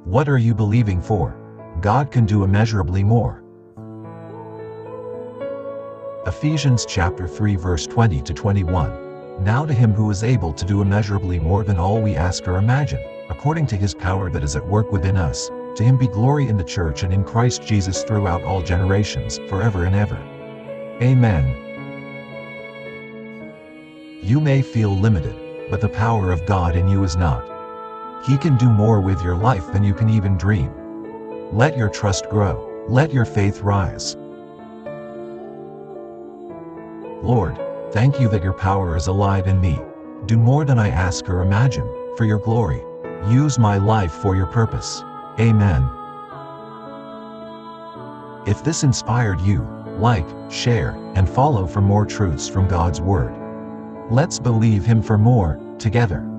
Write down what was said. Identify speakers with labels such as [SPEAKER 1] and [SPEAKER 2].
[SPEAKER 1] What are you believing for? God can do immeasurably more. Ephesians chapter 3 verse 20 to 21. Now to him who is able to do immeasurably more than all we ask or imagine, according to his power that is at work within us, to him be glory in the church and in Christ Jesus throughout all generations, forever and ever. Amen. You may feel limited, but the power of God in you is not. He can do more with your life than you can even dream. Let your trust grow. Let your faith rise. Lord, thank you that your power is alive in me. Do more than I ask or imagine, for your glory. Use my life for your purpose. Amen. If this inspired you, like, share, and follow for more truths from God's Word. Let's believe Him for more, together.